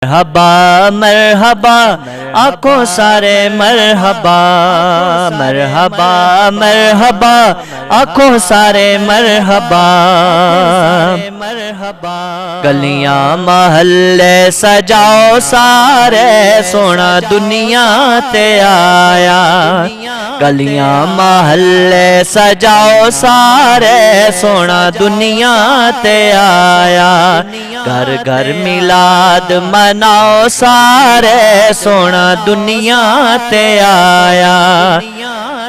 मरहबा मरहबा आंखों सारे मरहबा मरहबा मरहबा आंखों सारे मरहबा मरहबा। गलियां महल्ले सजाओ सारे सोना दुनिया ते आया। गलियां महल्ले सजाओ सारे सोना दुनिया ते आया। घर घर मिलाद मनाओ सारे सोना दुनिया ते आया।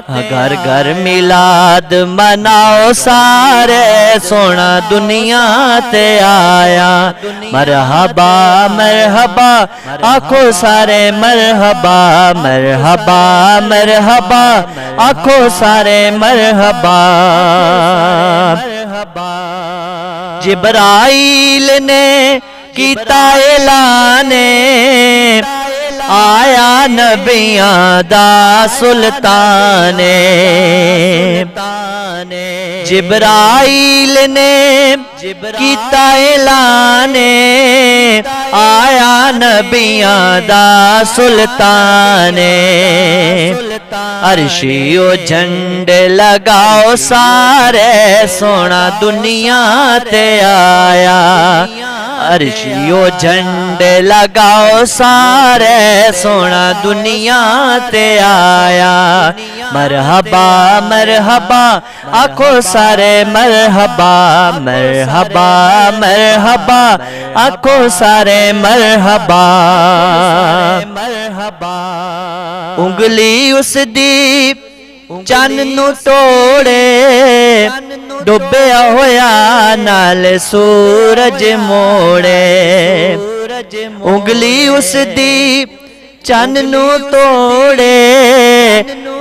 घर घर मिलाद मनाओ सारे सोना दुनिया ते आया। मरहबा मरहबा आखो सारे मरहबा मरहबा मरहबा आखो सारे मरहबा मरहबा। जिब्राइल ने कीता ऐलाने आया नबियां दा सुल्ताने। जिब्राइल ने कीता ऐलाने आया नबियां दा सुल्ताने। अर्शियो झंडे लगाओ सारे सोना दुनिया ते आया। अर्शियो झंडे लगाओ सारे सोना दुनिया ते आया। मरहबा मरहबा आखो सारे मरहबा मरहबा मरहबा आखो सारे मरहबा मरहबा। उंगली उस दी चन्न नू तोड़े डुबया होया नाल सूरज मोड़े। उंगली उस दी चन्न नू तोड़े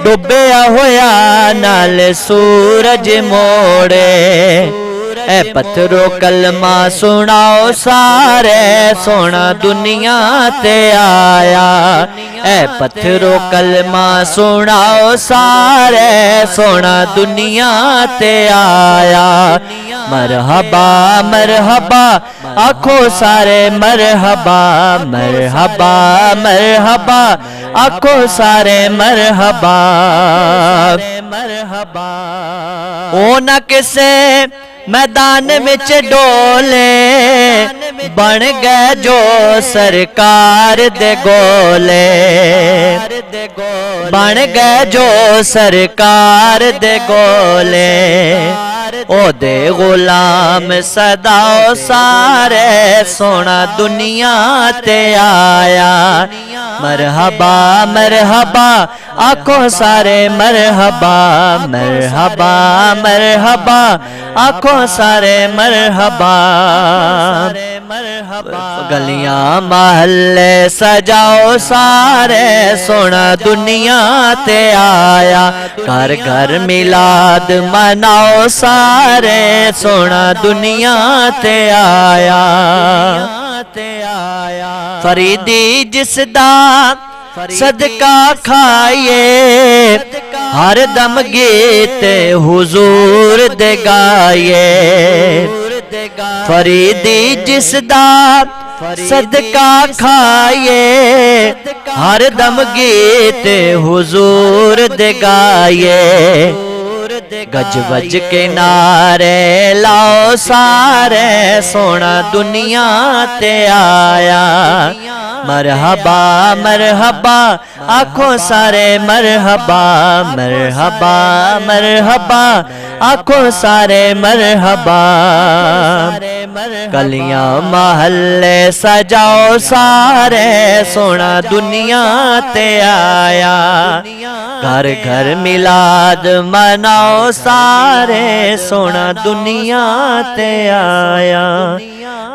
डुबया होया नाल सूरज मोड़े। ए पत्थरों कलमा सुनाओ सारे सोना दुनिया ते आया। ए पत्थरों कलमा सुनाओ सारे सोना दुनिया ते आया। मरहबा मरहबा आखो सारे मरहबा मरहबा मरहबा आखो सारे मरहबा मरहबा। ओ न किसे मैदान विच डोले बन गए जो सरकार दे गोले। बन गए जो सरकार दे गोले। ओ दे गुलाम सदाओ सारे सोना दुनिया ते आया। मरहबा मरहबा आखो सारे मरहबा मरहबा मरहबा आखो सारे मरहबा मरहबा। गलियां महल्ले सजाओ सारे सोना दुनिया ते आया। घर घर मिलाद मनाओ सारे सोना दुनिया ते आया। फरीदी जिसदा सदका खाइए हर दम गीत हुजूर दे गाये। फरीदी जिसदा सदका खाइए हर दम गीत हुजूर दे गाये। गज बज के नारे लाओ सारे सोना दुनिया ते आया। मरहबा मरहबा आखो सारे मरहबा मरहबा मरहबा आखो सारे मरहबा। गलियां महल्ले सजाओ सारे सोना दुनिया ते आया। घर घर मिलाद मनाओ सारे सोना दुनिया ते आया।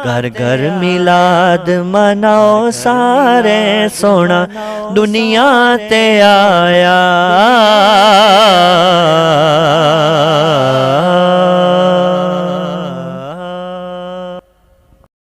घर घर मिलाद मनाओ सारे सोना दुनिया ते आया।